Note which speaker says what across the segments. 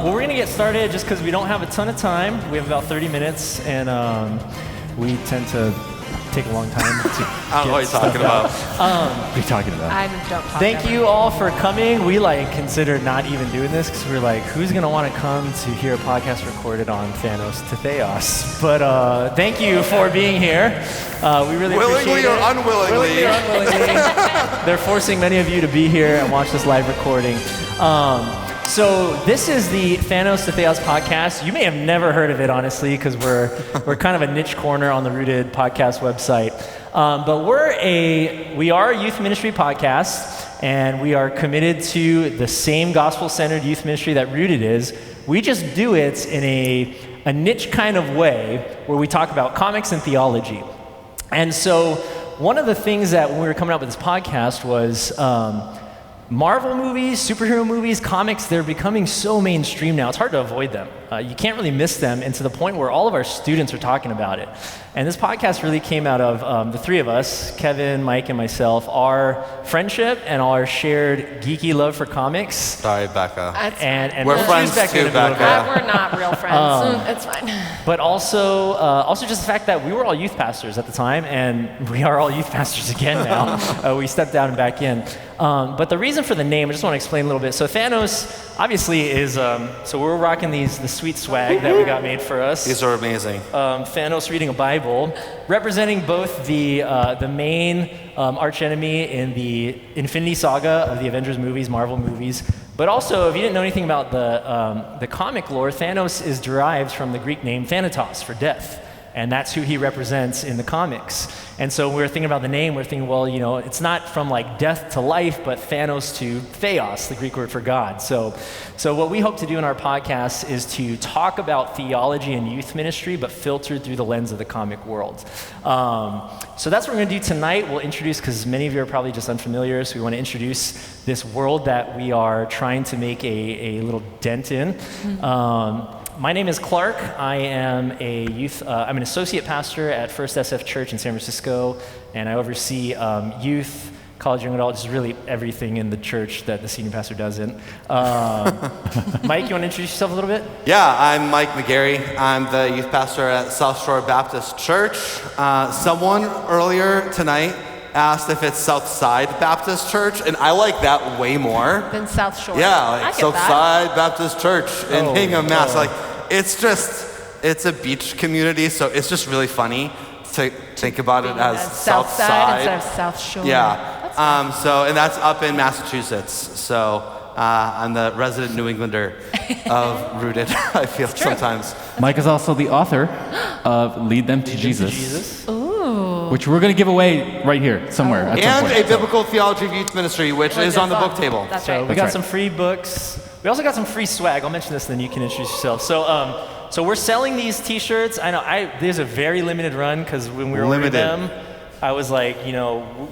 Speaker 1: Well, we're going to get started just because we don't have a ton of time. We have about 30 minutes, and we tend to take a long time to
Speaker 2: I don't know what you're talking about.
Speaker 1: What are you talking about?
Speaker 3: I don't talk
Speaker 1: Thank you all for coming. We considered not even doing this because we were like, who's going to want to come to hear a podcast recorded on Thanos to Theos? But thank you for being here. We really appreciate it.
Speaker 2: Willingly or unwillingly.
Speaker 1: Willingly or unwillingly. They're forcing many of you to be here and watch this live recording. So this is the Thanos to Theos podcast. You may have never heard of it, honestly, because we're kind of a niche corner on the Rooted podcast website. But we are a youth ministry podcast, and we are committed to the same gospel-centered youth ministry that Rooted is. We just do it in a niche kind of way where we talk about comics and theology. And so one of the things that when we were coming up with this podcast was Marvel movies, superhero movies, comics, they're becoming so mainstream now. It's hard to avoid them. You can't really miss them, and to the point where all of our students are talking about it. And this podcast really came out of the three of us, Kevin, Mike, and myself, our friendship and our shared geeky love for comics.
Speaker 2: Sorry, Becca.
Speaker 1: And
Speaker 2: we're friends too, Becca.
Speaker 3: We're not real friends. It's fine.
Speaker 1: But also just the fact that we were all youth pastors at the time, and we are all youth pastors again now. We stepped down and back in. But the reason for the name, I just want to explain a little bit. So Thanos, obviously, is, so we're rocking the sweet swag that we got made for us.
Speaker 2: These are amazing.
Speaker 1: Thanos reading a Bible, representing both the main archenemy in the Infinity Saga of the Avengers movies, Marvel movies, but also, if you didn't know anything about the comic lore, Thanos is derived from the Greek name Thanatos, for death. And that's who he represents in the comics. And so we were thinking about the name, we're thinking, well, it's not from death to life, but Thanos to Theos, the Greek word for God. So what we hope to do in our podcast is to talk about theology and youth ministry, but filtered through the lens of the comic world. So that's what we're gonna do tonight. We'll introduce, because many of you are probably just unfamiliar, so we wanna introduce this world that we are trying to make a little dent in. My name is Clark. I am I'm an associate pastor at First SF Church in San Francisco, and I oversee youth, college, young adult, just really everything in the church that the senior pastor doesn't. Mike, you want to introduce yourself a little bit?
Speaker 2: Yeah, I'm Mike McGarry. I'm the youth pastor at South Shore Baptist Church. Someone earlier tonight asked if it's Southside Baptist Church, and I like that way more
Speaker 3: Than South Shore.
Speaker 2: Yeah, Southside Baptist Church in Hingham, Mass. It's a beach community, so it's just really funny to think about it as Southside
Speaker 3: instead of South Shore.
Speaker 2: Yeah. And that's up in Massachusetts. So I'm the resident New Englander of Rooted, I feel sometimes.
Speaker 4: Mike is also the author of Lead Them to Jesus.
Speaker 3: Ooh.
Speaker 4: Which we're going to give away right here somewhere. At some
Speaker 2: And
Speaker 4: point.
Speaker 2: a biblical theology of youth ministry, which is on the book table.
Speaker 3: That's
Speaker 1: So
Speaker 3: right.
Speaker 1: we got some free books. We also got some free swag. I'll mention this, then you can introduce yourself. So we're selling these T-shirts. I know there's a very limited run, because when we were ordering them, I was like,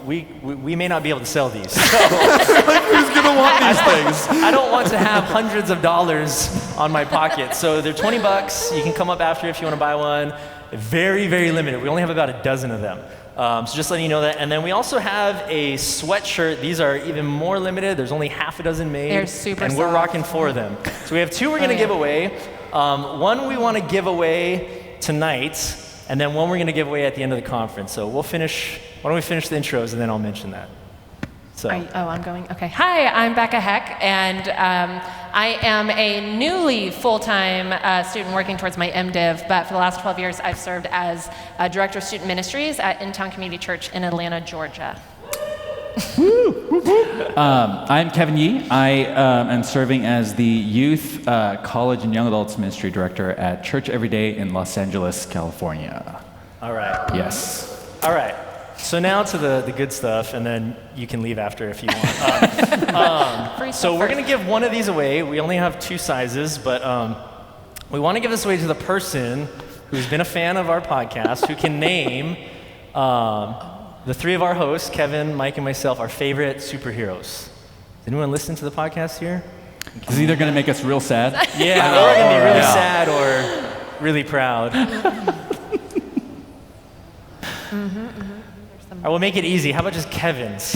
Speaker 1: we may not be able to sell these. So,
Speaker 2: Who's gonna want these things?
Speaker 1: I don't want to have hundreds of dollars on my pocket. So they're $20. You can come up after if you want to buy one. Very, very limited. We only have about a dozen of them. So just letting you know that. And then we also have a sweatshirt. These are even more limited. There's only half a dozen made.
Speaker 3: They're super
Speaker 1: And we're
Speaker 3: soft.
Speaker 1: rocking 4 of them. So we have 2 we're going to give away. One we want to give away tonight, and then one we're going to give away at the end of the conference. So why don't we finish the intros, and then I'll mention that. So.
Speaker 3: I'm going? Okay. Hi, I'm Becca Heck, and I am a newly full-time student working towards my MDiv, but for the last 12 years, I've served as Director of Student Ministries at In-Town Community Church in Atlanta, Georgia.
Speaker 4: I'm Kevin Yee. I am serving as the Youth, College, and Young Adults Ministry Director at Church Every Day in Los Angeles, California.
Speaker 1: All right.
Speaker 4: Yes.
Speaker 1: All right. So now to the good stuff, and then you can leave after if you want. So we're going to give one of these away. We only have 2 sizes, but we want to give this away to the person who's been a fan of our podcast, who can name the 3 of our hosts, Kevin, Mike, and myself, our favorite superheroes. Does anyone listen to the podcast here?
Speaker 4: This is either going to make us real sad.
Speaker 1: Yeah, we're going to be really sad or really proud. I will make it easy. How about just Kevin's?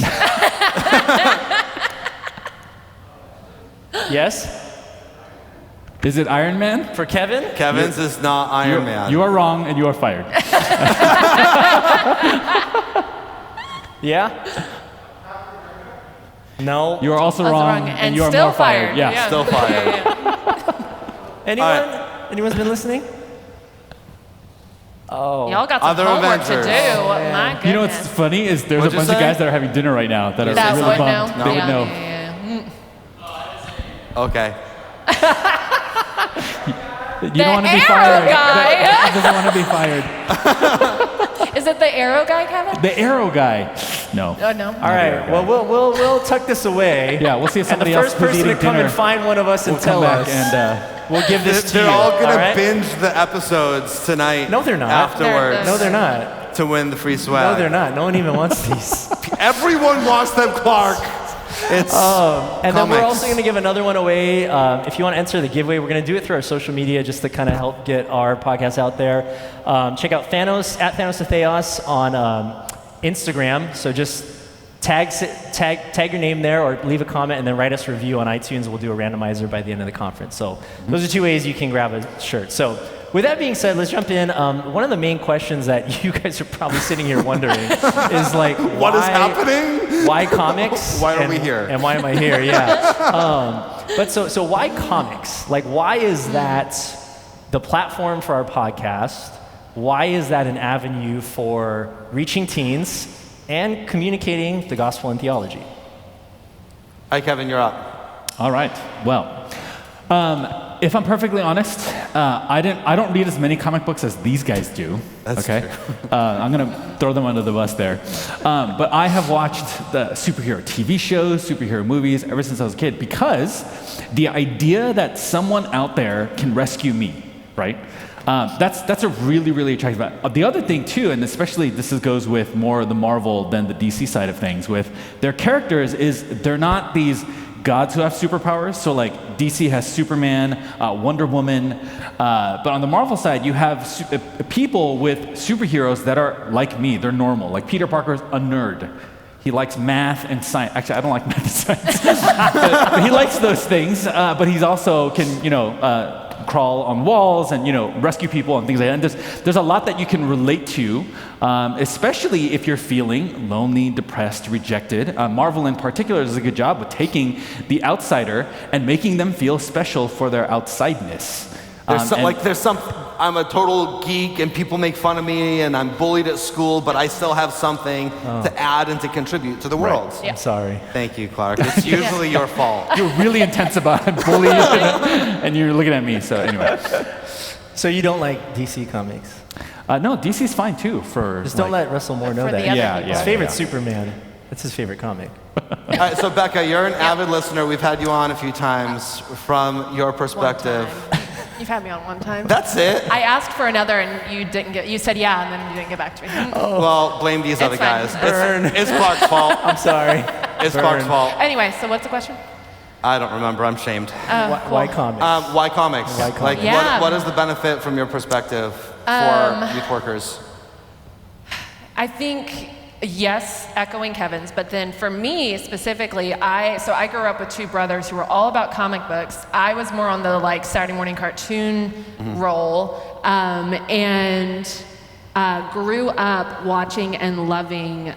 Speaker 1: Yes?
Speaker 4: Is it Iron Man?
Speaker 1: For Kevin?
Speaker 2: Kevin's is not Iron Man.
Speaker 4: You are wrong, and you are fired.
Speaker 1: Yeah? No.
Speaker 4: You are also
Speaker 3: Also
Speaker 4: wrong, and you are
Speaker 3: still
Speaker 4: more fired.
Speaker 3: fired.
Speaker 4: Yeah.
Speaker 2: Still fired.
Speaker 1: Anyone?
Speaker 2: All right.
Speaker 1: Anyone's been listening? Oh.
Speaker 3: Y'all got some
Speaker 2: Other
Speaker 3: homework
Speaker 2: Avengers.
Speaker 3: to do. My goodness.
Speaker 4: You know what's funny is there's
Speaker 2: What'd
Speaker 4: a
Speaker 2: you
Speaker 4: bunch of
Speaker 2: say?
Speaker 4: guys that are having dinner right now that are
Speaker 3: that
Speaker 4: really
Speaker 3: would
Speaker 4: bummed.
Speaker 3: know.
Speaker 4: They would
Speaker 3: Yeah,
Speaker 4: know.
Speaker 3: yeah.
Speaker 2: Okay.
Speaker 4: You don't want to be
Speaker 3: arrow
Speaker 4: fired.
Speaker 3: guy.
Speaker 4: That doesn't want to be fired.
Speaker 3: Is it the arrow guy, Kevin?
Speaker 4: The arrow guy. No.
Speaker 3: Oh, no.
Speaker 1: All right. Well, we'll tuck this away.
Speaker 4: Yeah, we'll see if
Speaker 1: And the
Speaker 4: somebody else
Speaker 1: first
Speaker 4: who's
Speaker 1: person to
Speaker 4: eating
Speaker 1: come
Speaker 4: dinner
Speaker 1: and find one of us and
Speaker 4: will
Speaker 1: tell
Speaker 4: come back
Speaker 1: us,
Speaker 4: and
Speaker 1: we'll give this to
Speaker 2: They're
Speaker 1: you.
Speaker 2: all gonna
Speaker 1: right?
Speaker 2: binge the episodes tonight.
Speaker 1: No, they're not.
Speaker 2: Afterwards.
Speaker 1: No, they're not.
Speaker 2: To win the free swag.
Speaker 1: No, they're not. No one even wants these.
Speaker 2: Everyone wants them, Clark. It's
Speaker 1: And then we're
Speaker 2: comics.
Speaker 1: also going to give another one away. If you want to enter the giveaway, we're going to do it through our social media just to kind of help get our podcast out there. Check out Thanos, at Thanos to Theos on Instagram. So just tag your name there or leave a comment and then write us a review on iTunes. We'll do a randomizer by the end of the conference. So those are two ways you can grab a shirt. So with that being said, let's jump in. One of the main questions that you guys are probably sitting here wondering is like,
Speaker 2: What is happening?
Speaker 1: Why comics?
Speaker 2: Why are we here?
Speaker 1: And why am I here? Yeah. But so why comics? Like, why is that the platform for our podcast? Why is that an avenue for reaching teens and communicating the gospel and theology?
Speaker 2: All right, Kevin, you're up.
Speaker 4: All right. Well, if I'm perfectly honest, I don't read as many comic books as these guys do.
Speaker 2: That's
Speaker 4: okay. I'm gonna throw them under the bus there. But I have watched the superhero TV shows, superhero movies ever since I was a kid because the idea that someone out there can rescue me, right? That's a really, really attractive. The other thing too, and especially this goes with more the Marvel than the DC side of things, with their characters is they're not these gods who have superpowers. So like DC has Superman, Wonder Woman, but on the Marvel side you have people with superheroes that are like me. They're normal. Like Peter Parker's a nerd. He likes math and science. Actually, I don't like math and science, but he likes those things. But he's also can crawl on walls and rescue people and things like that. And there's a lot that you can relate to, especially if you're feeling lonely, depressed, rejected. Marvel in particular does a good job with taking the outsider and making them feel special for their outsideness.
Speaker 2: I'm a total geek and people make fun of me and I'm bullied at school, but I still have something to add and to contribute to the world.
Speaker 3: Yeah.
Speaker 1: I'm sorry.
Speaker 2: Thank you, Clark. It's usually your fault.
Speaker 4: You're really intense about it, bully, and you're looking at me. So anyway,
Speaker 1: So you don't like DC comics?
Speaker 4: no, DC's fine too.
Speaker 1: Just don't let Russell Moore know
Speaker 3: For
Speaker 1: that.
Speaker 3: the other
Speaker 4: Yeah,
Speaker 3: people.
Speaker 4: yeah.
Speaker 1: His favorite Superman. That's his favorite comic.
Speaker 2: All right, so Becca, you're an avid listener. We've had you on a few times. From your
Speaker 3: One
Speaker 2: perspective,
Speaker 3: time. You've had me on one time.
Speaker 2: that's it.
Speaker 3: I asked for another and you said yeah, and then you didn't get back to me.
Speaker 2: Well, blame these other
Speaker 3: fine.
Speaker 2: guys.
Speaker 1: Burn.
Speaker 2: It's Clark's fault.
Speaker 1: I'm sorry.
Speaker 2: It's Clark's fault.
Speaker 3: Anyway, so what's the question?
Speaker 2: I don't remember. I'm shamed.
Speaker 1: Why comics?
Speaker 2: Why comics?
Speaker 1: Why comics?
Speaker 2: Like,
Speaker 3: Yeah.
Speaker 2: what is the benefit from your perspective for youth workers?
Speaker 3: I think, yes, echoing Kevin's, but then for me specifically, I grew up with two brothers who were all about comic books. I was more on the like Saturday morning cartoon role, and grew up watching and loving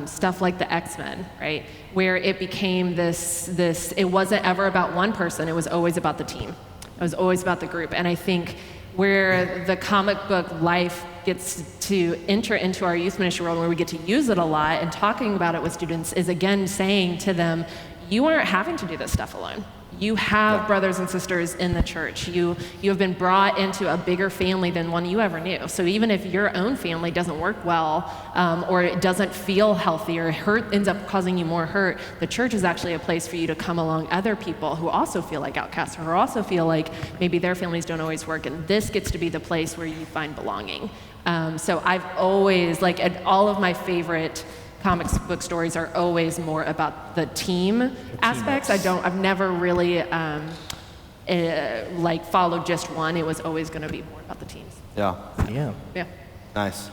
Speaker 3: stuff like the X-Men, right? Where it became this, it wasn't ever about one person, it was always about the team. It was always about the group. And I think where the comic book life gets to enter into our youth ministry world, where we get to use it a lot and talking about it with students, is again saying to them, you aren't having to do this stuff alone. You have brothers and sisters in the church. You have been brought into a bigger family than one you ever knew. So even if your own family doesn't work well, or it doesn't feel healthy, or hurt ends up causing you more hurt, the church is actually a place for you to come along other people who also feel like outcasts, or who also feel like maybe their families don't always work, and this gets to be the place where you find belonging. So I've always, all of my favorite comics book stories are always more about the team aspects. I've never really followed just one. It was always going to be more about the teams.
Speaker 2: Yeah.
Speaker 1: Yeah.
Speaker 3: Yeah.
Speaker 2: Nice.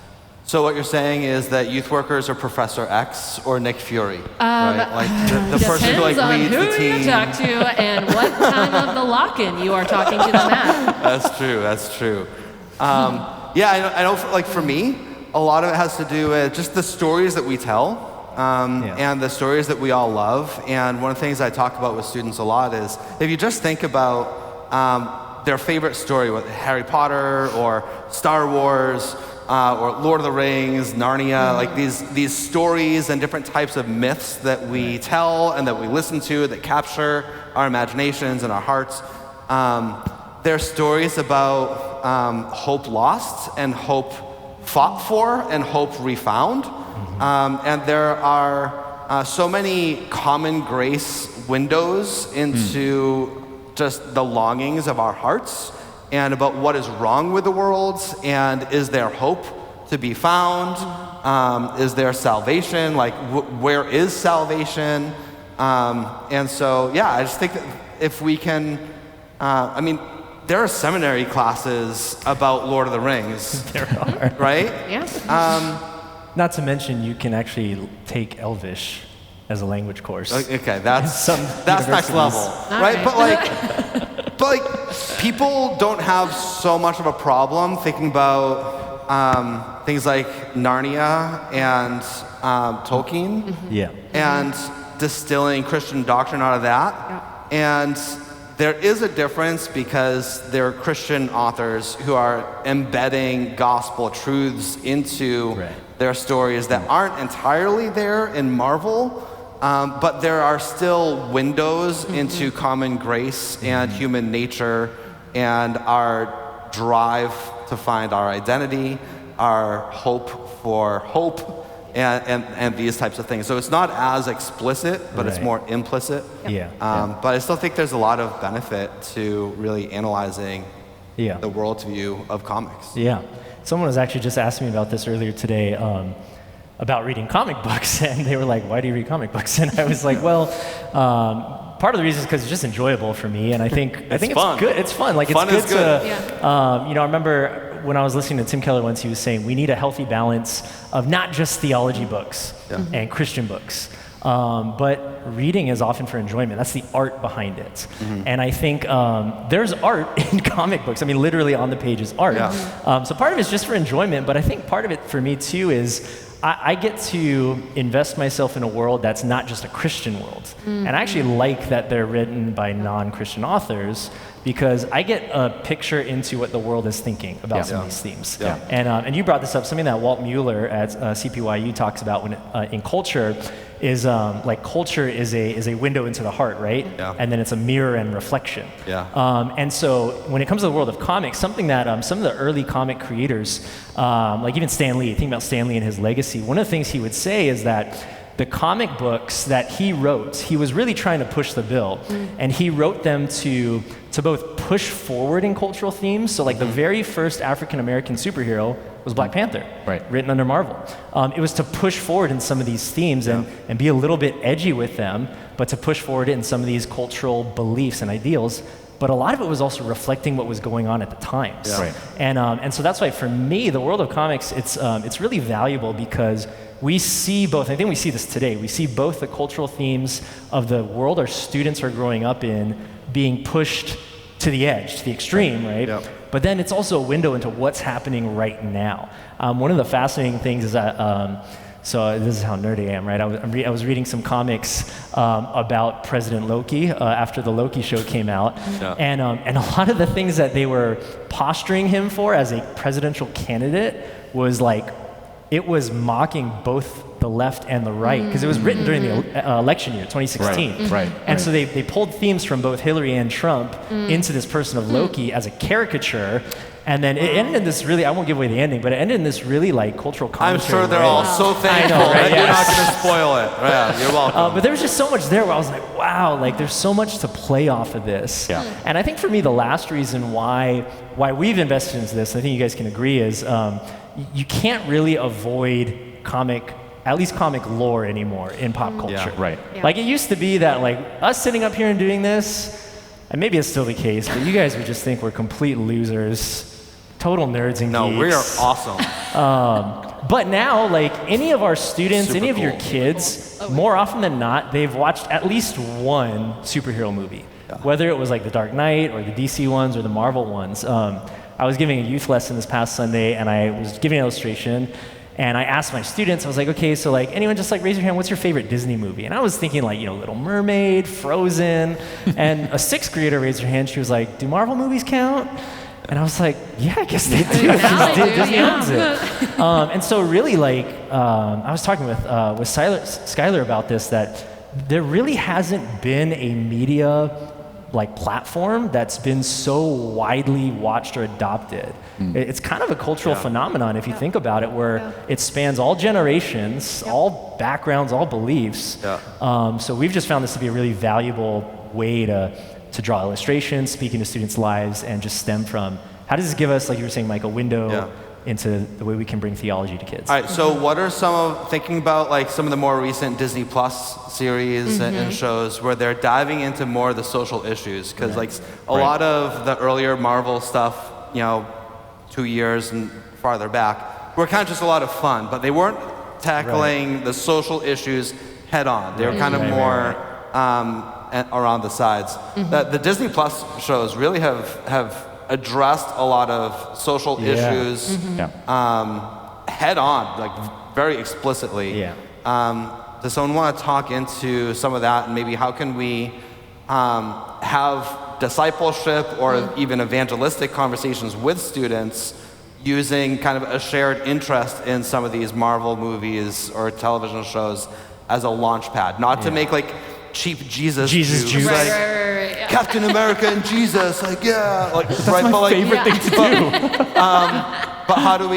Speaker 2: So what you're saying is that youth workers are Professor X or Nick Fury, right? Like the person who like leads the
Speaker 3: Depends on who
Speaker 2: team.
Speaker 3: you talk to and what time of the lock-in you are talking to them at.
Speaker 2: That's true. That's true. Yeah, I know. Like for me, a lot of it has to do with just the stories that we tell, and the stories that we all love. And one of the things I talk about with students a lot is if you just think about their favorite story, whether Harry Potter or Star Wars. Or Lord of the Rings, Narnia, like these stories and different types of myths that we tell and that we listen to that capture our imaginations and our hearts. They're stories about hope lost and hope fought for and hope refound. And there are so many common grace windows into just the longings of our hearts and about what is wrong with the world, and is there hope to be found? Is there salvation? Like, where is salvation? And so, yeah, I just think that if we can, I mean, there are seminary classes about Lord of the Rings.
Speaker 1: There are.
Speaker 2: Right?
Speaker 3: Yeah.
Speaker 1: Not to mention, you can actually take Elvish as a language course.
Speaker 2: Okay, that's
Speaker 1: Some
Speaker 2: next level, right?
Speaker 3: Right.
Speaker 2: But like, people don't have so much of a problem thinking about things like Narnia and Tolkien, and distilling Christian doctrine out of that. And there is a difference because there are Christian authors who are embedding gospel truths into their stories that aren't entirely there in Marvel. But there are still windows into common grace and human nature and our drive to find our identity, our hope for hope, and these types of things. So it's not as explicit, but it's more implicit. But I still think there's a lot of benefit to really analyzing the worldview of comics.
Speaker 1: Yeah. Someone was actually just asking me about this earlier today. About reading comic books, and they were like, why do you read comic books? And I was like, well, part of the reason is because it's just enjoyable for me, and I think it's good. It's fun. Like,
Speaker 2: fun
Speaker 1: it's good
Speaker 2: is good.
Speaker 1: to, I remember when I was listening to Tim Keller once, he was saying we need a healthy balance of not just theology books and Christian books, but reading is often for enjoyment. That's the art behind it. And I think there's art in comic books. I mean, literally on the page is art. So part of it's just for enjoyment, but I think part of it for me too is I get to invest myself in a world that's not just a Christian world. And I actually like that they're written by non-Christian authors because I get a picture into what the world is thinking about some of these themes. And you brought this up, something that Walt Mueller at CPYU talks about when in culture is like culture is a window into the heart, right? And then it's a mirror and reflection. And so when it comes to the world of comics, something that some of the early comic creators, like even Stan Lee, think about Stan Lee and his legacy, one of the things he would say is that the comic books that he wrote, he was really trying to push the bill, and he wrote them to both push forward in cultural themes. So like the very first African-American superhero was Black Panther, written under Marvel. It was to push forward in some of these themes and be a little bit edgy with them, but to push forward in some of these cultural beliefs and ideals. But a lot of it was also reflecting what was going on at the times. And so that's why for me, the world of comics, it's really valuable because we see both, I think we see this today, we see both the cultural themes of the world our students are growing up in being pushed to the edge, to the extreme, right? But then it's also a window into what's happening right now. One of the fascinating things is that, so this is how nerdy I am, right? I was reading some comics about President Loki after the Loki show came out, and a lot of the things that they were posturing him for as a presidential candidate was like, it was mocking both the left and the right, because it was written during the election year, 2016. And so they pulled themes from both Hillary and Trump into this person of Loki as a caricature. And then it ended in this really, I won't give away the ending, but it ended in this really like cultural commentary.
Speaker 2: I'm sure they're all so thankful that you're not going to spoil it. Yeah, you're welcome.
Speaker 1: But there was just so much there where I was like, wow, like there's so much to play off of this. And I think for me, the last reason why we've invested into this, I think you guys can agree, is you can't really avoid at least comic lore anymore in pop culture. Like it used to be that like us sitting up here and doing this, and maybe it's still the case, but you guys would just think we're complete losers, total nerds and geeks.
Speaker 2: No, we are awesome.
Speaker 1: But now, like any of our students,
Speaker 2: Super
Speaker 1: any of your
Speaker 2: cool.
Speaker 1: kids, more often than not, they've watched at least one superhero movie. Whether it was like the Dark Knight or the DC ones or the Marvel ones. I was giving a youth lesson this past Sunday, and I was giving an illustration, and I asked my students, I was like, okay, so like anyone just like raise your hand, what's your favorite Disney movie? And I was thinking like, Little Mermaid, Frozen, and a 6th grader raised her hand. She was like, do Marvel movies count? And I was like, yeah, I guess they do. Disney owns it. And so really like, I was talking with Skylar about this, that there really hasn't been a media like platform that's been so widely watched or adopted. It's kind of a cultural phenomenon if you think about it, where it spans all generations, all backgrounds, all beliefs. So we've just found this to be a really valuable way to draw illustrations, speak into students' lives, and just stem from, how does this give us, like you were saying, Mike, a window into the way we can bring theology to kids?
Speaker 2: All right, so what are thinking about like some of the more recent Disney Plus series and shows where they're diving into more of the social issues? Because like a lot of the earlier Marvel stuff, 2 years and farther back, were kind of just a lot of fun, but they weren't tackling the social issues head on. They were kind of more around the sides. The Disney Plus shows really have addressed a lot of social issues head on, like very explicitly. Does someone want to talk into some of that, and maybe how can we have discipleship or even evangelistic conversations with students using kind of a shared interest in some of these Marvel movies or television shows as a launch pad, not to make like cheap Jesus jokes, like Captain America and Jesus, like
Speaker 4: that's my favorite thing to do.
Speaker 2: But how do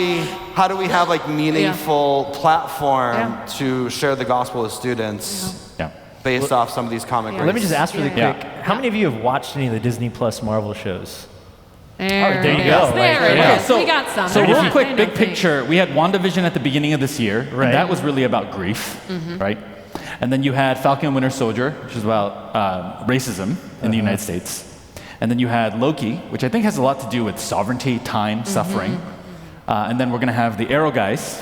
Speaker 2: we have like meaningful platform to share the gospel with students based off some of these comic books?
Speaker 1: Let me just ask really quick, how many of you have watched any of the Disney Plus Marvel shows?
Speaker 3: There
Speaker 1: you go.
Speaker 3: There it is.
Speaker 4: So,
Speaker 3: we got some.
Speaker 4: So real quick, big picture, we had Wanda Vision at the beginning of this year, and that was really about grief, right? And then you had Falcon and Winter Soldier, which is about racism in the United States. And then you had Loki, which I think has a lot to do with sovereignty, time, suffering. And then we're going to have the Arrow guys.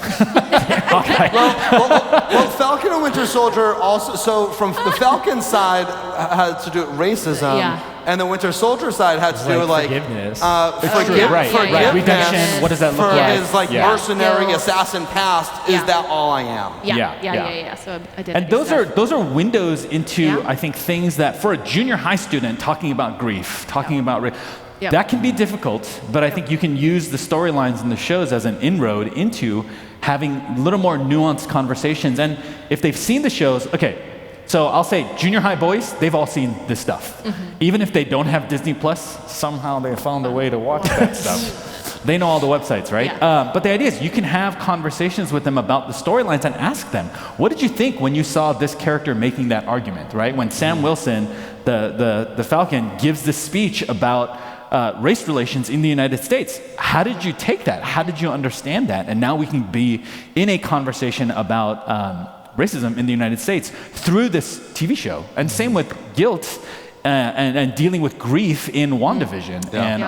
Speaker 2: well, Falcon and Winter Soldier also, so from the Falcon side had to do with racism, and the Winter Soldier side had to do with like
Speaker 1: forgiveness.
Speaker 2: Forgiveness.
Speaker 4: Redemption, what does that look
Speaker 2: for
Speaker 4: like?
Speaker 2: his like mercenary assassin past, is that all I am?
Speaker 3: So
Speaker 4: and those are windows into, I think, things that for a junior high student talking about grief, talking about that can be difficult, but I think you can use the storylines and the shows as an inroad into having a little more nuanced conversations. And if they've seen the shows, so I'll say junior high boys, they've all seen this stuff. Even if they don't have Disney Plus, somehow they found a way to watch that stuff. They know all the websites, right? But the idea is you can have conversations with them about the storylines and ask them, what did you think when you saw this character making that argument, right? When Sam Wilson, the Falcon, gives this speech about race relations in the United States. How did you take that? How did you understand that? And now we can be in a conversation about racism in the United States through this TV show. And same with guilt and dealing with grief in Wanda Vision and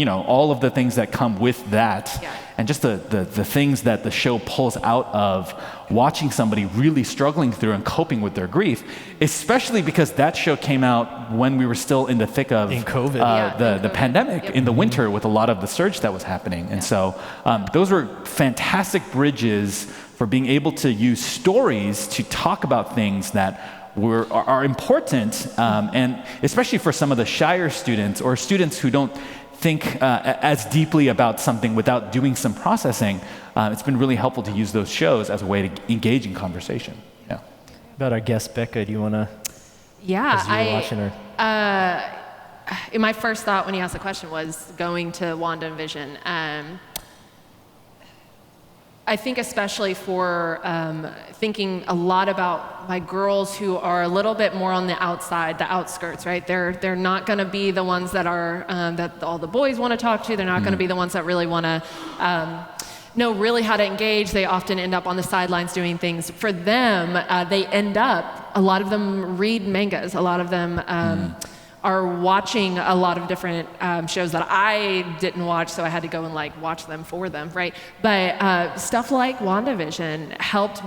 Speaker 4: all of the things that come with that. And just the things that the show pulls out of watching somebody really struggling through and coping with their grief, especially because that show came out when we were still in the thick of
Speaker 1: COVID.
Speaker 4: The pandemic in the winter with a lot of the surge that was happening. And so those were fantastic bridges for being able to use stories to talk about things that are important, and especially for some of the shyer students or students who don't think as deeply about something without doing some processing, it's been really helpful to use those shows as a way to engage in conversation.
Speaker 1: About our guest, Becca, do you want to?
Speaker 3: My first thought when you asked the question was going to Wanda Vision. I think especially for thinking a lot about my girls who are a little bit more on the outside, the outskirts, right? They're not going to be the ones that are that all the boys want to talk to. They're not going to be the ones that really want to know really how to engage. They often end up on the sidelines doing things. For them, they end up, a lot of them read mangas. A lot of them are watching a lot of different shows that I didn't watch, so I had to go and like watch them for them, right? But stuff like Wanda Vision helped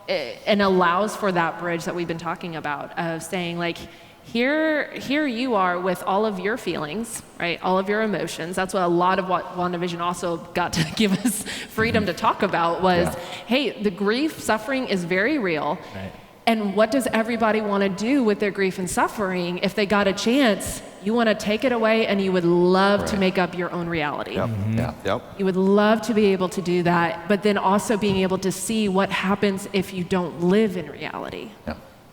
Speaker 3: and allows for that bridge that we've been talking about of saying like, here you are with all of your feelings, right? All of your emotions. That's what a lot of what Wanda Vision also got to give us freedom to talk about was, hey, the grief, suffering is very real. Right. And what does everybody want to do with their grief and suffering? If they got a chance, you want to take it away and you would love to make up your own reality. You would love to be able to do that, but then also being able to see what happens if you don't live in reality.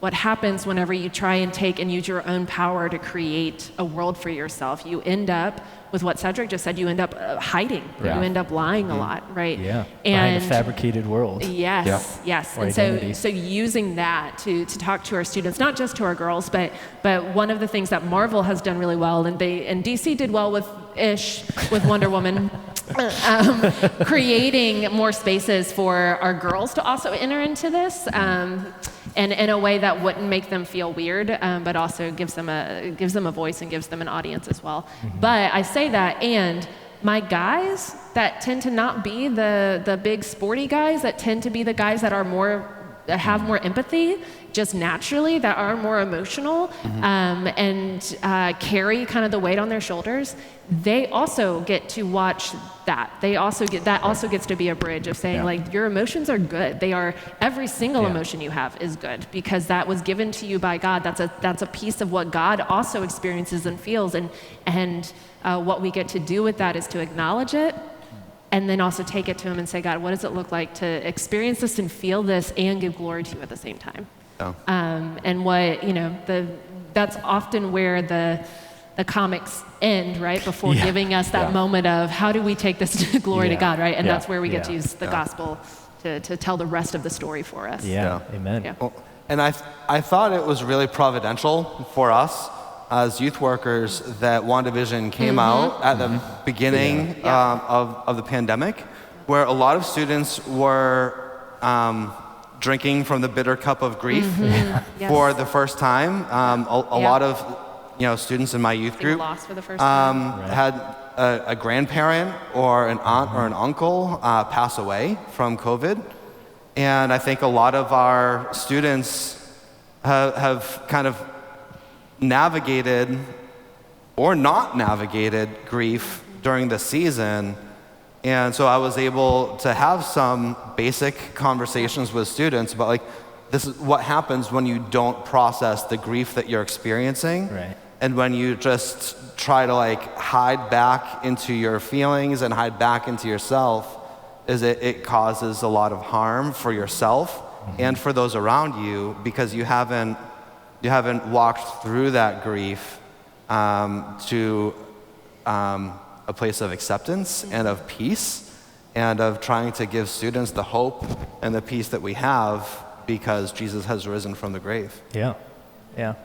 Speaker 3: What happens whenever you try and take and use your own power to create a world for yourself? You end up with what Cedric just said, you end up hiding. You end up lying a lot, right?
Speaker 1: Yeah,
Speaker 3: and
Speaker 1: behind a fabricated world.
Speaker 3: Yes.
Speaker 1: Or
Speaker 3: And so using that to talk to our students, not just to our girls, but one of the things that Marvel has done really well, and DC did well with Wonder Woman, creating more spaces for our girls to also enter into this. And in a way that wouldn't make them feel weird, but also gives them a voice and gives them an audience as well. But I say that, and my guys that tend to not be the big sporty guys, that tend to be the guys that that have more empathy, just naturally, that are more emotional, and carry kind of the weight on their shoulders, they also get to watch that. That also gets to be a bridge of saying like, your emotions are good. Every single emotion you have is good because that was given to you by God. That's a piece of what God also experiences and feels, and what we get to do with that is to acknowledge it, and then also take it to him and say, God, what does it look like to experience this and feel this and give glory to you at the same time? And what, that's often where the comics end, right? Before giving us that moment of how do we take this to glory to God, right? And that's where we get to use the gospel to tell the rest of the story for us.
Speaker 1: Amen.
Speaker 2: Well, and I thought it was really providential for us as youth workers that Wanda Vision came out at the beginning of the pandemic, where a lot of students were drinking from the bitter cup of grief for the first time. A lot of students in my youth group
Speaker 3: lost for the first time.
Speaker 2: had a grandparent or an aunt or an uncle pass away from COVID. And I think a lot of our students have kind of navigated or not navigated grief during the season. And so I was able to have some basic conversations with students about like, this is what happens when you don't process the grief that you're experiencing.
Speaker 1: Right.
Speaker 2: And when you just try to like hide back into your feelings and hide back into yourself, is it causes a lot of harm for yourself and for those around you, because you haven't walked through that grief to a place of acceptance and of peace, and of trying to give students the hope and the peace that we have because Jesus has risen from the grave.
Speaker 1: Yeah. I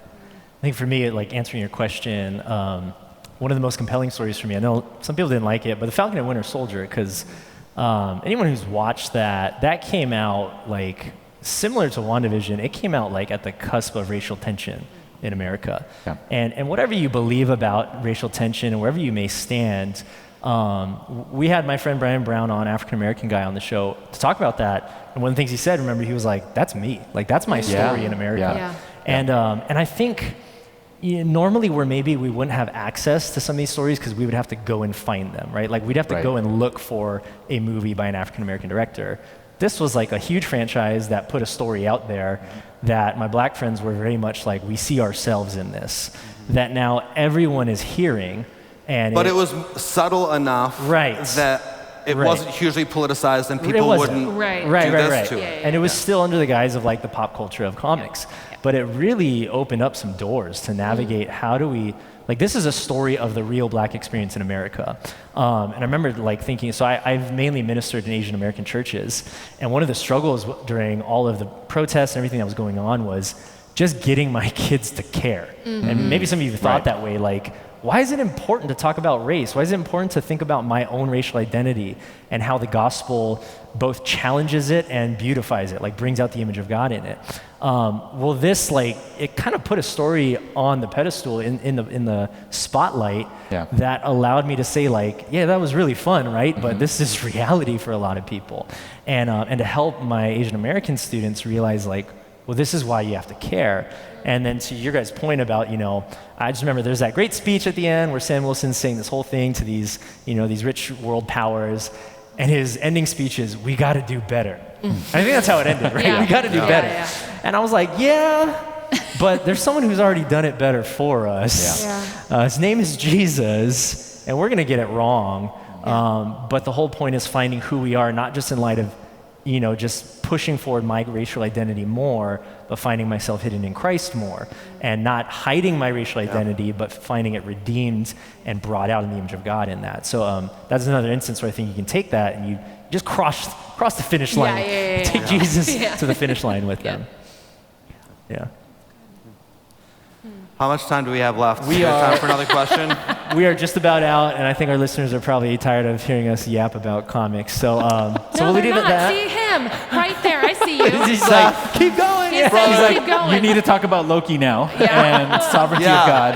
Speaker 1: think for me, like answering your question, one of the most compelling stories for me, I know some people didn't like it, but the Falcon and Winter Soldier, because anyone who's watched that came out like similar to WandaVision. It came out like at the cusp of racial tension in America. And whatever you believe about racial tension and wherever you may stand, we had my friend Brian Brown on, African-American guy, on the show to talk about that. And one of the things he said, remember, he was like, that's me. Like, that's my story in America. And I think normally where maybe we wouldn't have access to some of these stories because we would have to go and find them, right? Like, we'd have to go and look for a movie by an African-American director. This was like a huge franchise that put a story out there that my black friends were very much like, we see ourselves in this, that now everyone is hearing. But it was
Speaker 2: subtle enough that it wasn't hugely politicized and people wouldn't do this to it.
Speaker 1: And it was still under the guise of like the pop culture of comics. But it really opened up some doors to navigate how do we, like, this is a story of the real black experience in America. And I remember like thinking, so I've mainly ministered in Asian American churches, and one of the struggles during all of the protests and everything that was going on was just getting my kids to care. And maybe some of you thought that way, like, why is it important to talk about race? Why is it important to think about my own racial identity and how the gospel both challenges it and beautifies it, like brings out the image of God in it? Well, this like it kind of put a story on the pedestal in the spotlight that allowed me to say like, yeah, that was really fun, right? But this is reality for a lot of people, and to help my Asian American students realize like, well, this is why you have to care. And then to your guys' point about, I just remember there's that great speech at the end where Sam Wilson's saying this whole thing to these, these rich world powers, and his ending speech is, "We got to do better." I think that's how it ended, right?
Speaker 3: Yeah.
Speaker 1: We got to do better.
Speaker 3: Yeah.
Speaker 1: And I was like, yeah, but there's someone who's already done it better for us. His name is Jesus, and we're going to get it wrong. But the whole point is finding who we are, not just in light of, just pushing forward my racial identity more, but finding myself hidden in Christ more, and not hiding my racial identity, but finding it redeemed and brought out in the image of God in that. So that's another instance where I think you can take that and you just cross the finish line. Take Jesus to the finish line with them. Yeah.
Speaker 2: How much time do we have left?
Speaker 1: We
Speaker 2: have
Speaker 1: are
Speaker 2: time for another question.
Speaker 1: We are just about out, and I think our listeners are probably tired of hearing us yap about comics. So,
Speaker 3: No,
Speaker 1: we'll leave it
Speaker 3: they're
Speaker 1: at
Speaker 3: not.
Speaker 1: that.
Speaker 3: See him right there. I see you.
Speaker 1: He's like, keep going.
Speaker 3: He's
Speaker 4: He's like,
Speaker 3: keep going.
Speaker 4: you need to talk about Loki now and sovereignty of God.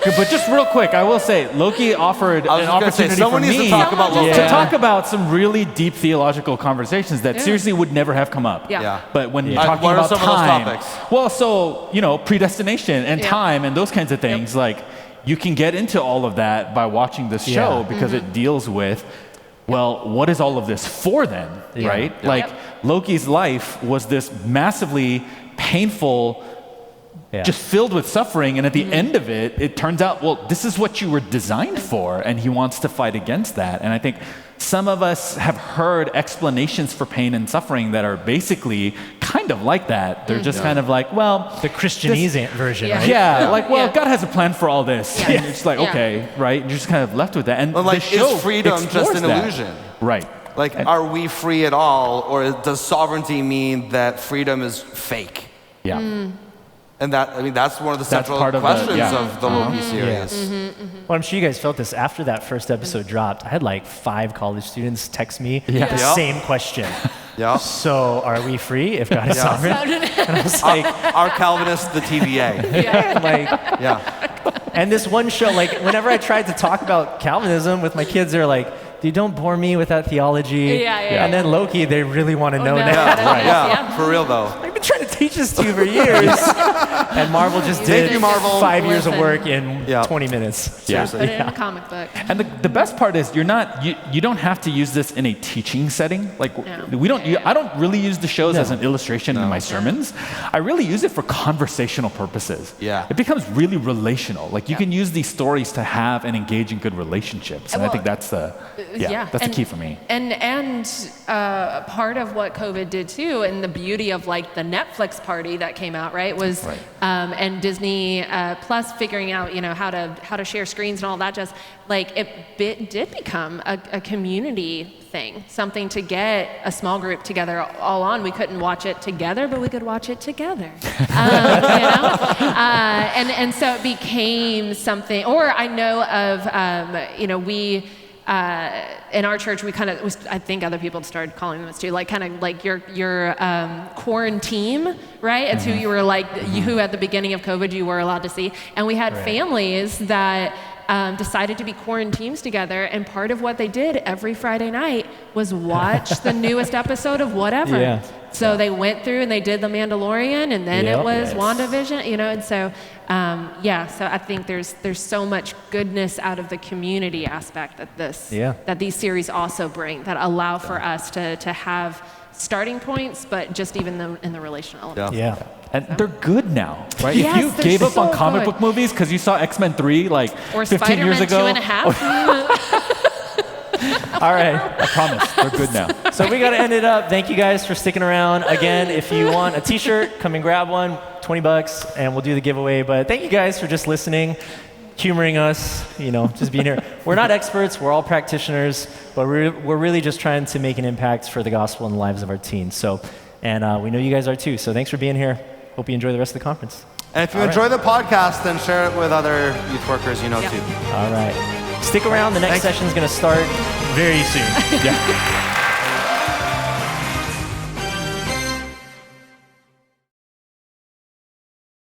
Speaker 4: But just real quick, I will say, Loki offered
Speaker 2: I was
Speaker 4: an
Speaker 2: just gonna say,
Speaker 4: opportunity
Speaker 2: someone
Speaker 4: for
Speaker 2: needs
Speaker 4: me
Speaker 2: to talk about Loki.
Speaker 4: to talk about some really deep theological conversations that seriously would never have come up.
Speaker 3: Yeah.
Speaker 4: But when you're talking
Speaker 2: what are
Speaker 4: about
Speaker 2: some of those
Speaker 4: time,
Speaker 2: topics?
Speaker 4: well, so predestination and time and those kinds of things, like you can get into all of that by watching this show because it deals with, well, what is all of this for then, right? Like Loki's life was this massively painful, just filled with suffering, and at the end of it, it turns out, well, this is what you were designed for, and he wants to fight against that. And I think some of us have heard explanations for pain and suffering that are basically kind of like that. They're just kind of like, well,
Speaker 1: The Christianese version, right?
Speaker 4: God has a plan for all this. And it's like, okay, right? You're just kind of left with that. And
Speaker 2: But like,
Speaker 4: the show
Speaker 2: is freedom just
Speaker 4: explores
Speaker 2: an
Speaker 4: that.
Speaker 2: illusion?
Speaker 4: Right.
Speaker 2: Like, are we free at all, or does sovereignty mean that freedom is fake?
Speaker 4: Yeah.
Speaker 2: And that's one of the central
Speaker 4: part of the-
Speaker 2: questions
Speaker 4: yeah.
Speaker 2: of the Loki series.
Speaker 1: Well, I'm sure you guys felt this. After that first episode dropped, I had like 5 college students text me the
Speaker 2: Yeah.
Speaker 1: same question.
Speaker 2: Yeah.
Speaker 1: So, are we free if God is sovereign? And I was like,
Speaker 2: Are Calvinists the TVA?
Speaker 1: And this one show, like, whenever I tried to talk about Calvinism with my kids, they're like, dude, don't bore me with that theology. And then Loki, they really want to know now.
Speaker 2: Yeah, for real though.
Speaker 1: I've been trying to teach this to you for years. And Marvel just did
Speaker 2: you, Marvel.
Speaker 1: 5 years of
Speaker 3: Listen.
Speaker 1: work in 20 minutes.
Speaker 2: Seriously.
Speaker 3: Put it in a comic book.
Speaker 4: And the best part is you don't have to use this in a teaching setting. Like I don't really use the shows as an illustration in my sermons. I really use it for conversational purposes.
Speaker 2: Yeah.
Speaker 4: It becomes really relational. Like you can use these stories to have and engage in good relationships. And I think that's the key for me.
Speaker 3: And part of what COVID did too, and the beauty of like the Netflix party that came out, right, was and Disney Plus figuring out how to share screens and all that. Just like it did become a community thing, something to get a small group together all on. We couldn't watch it together, but we could watch it together. And so it became something. Or I know of we. In our church, we kind of, I think other people started calling them this too, like kind of like your quarantine, right? It's who you were like, who at the beginning of COVID you were allowed to see. And we had families that decided to be quarantines together, and part of what they did every Friday night was watch the newest episode of whatever. So they went through and they did The Mandalorian, and then it was Wanda Vision, and so so I think there's so much goodness out of the community aspect that these series also bring, that allow for us to have starting points, but just even in the relational element.
Speaker 4: And they're good now, right?
Speaker 3: Yes,
Speaker 4: if you
Speaker 3: they're
Speaker 4: gave up
Speaker 3: so
Speaker 4: on comic
Speaker 3: good.
Speaker 4: book movies because you saw X-Men 3 like
Speaker 3: Or
Speaker 4: 15 years
Speaker 3: Spider-Man
Speaker 4: ago.
Speaker 3: 2.5.
Speaker 1: All right.
Speaker 4: I promise, they're good now.
Speaker 1: So we got to end it up. Thank you guys for sticking around. Again, if you want a t-shirt, come and grab one, $20, and we'll do the giveaway. But thank you guys for just listening, humoring us, just being here. We're not experts. We're all practitioners, but we're really just trying to make an impact for the gospel in the lives of our teens. And we know you guys are too. So thanks for being here. Hope you enjoy the rest of the conference.
Speaker 2: And if you enjoy the podcast, then share it with other youth workers too.
Speaker 1: All right. Stick around. The next session is going to start very soon.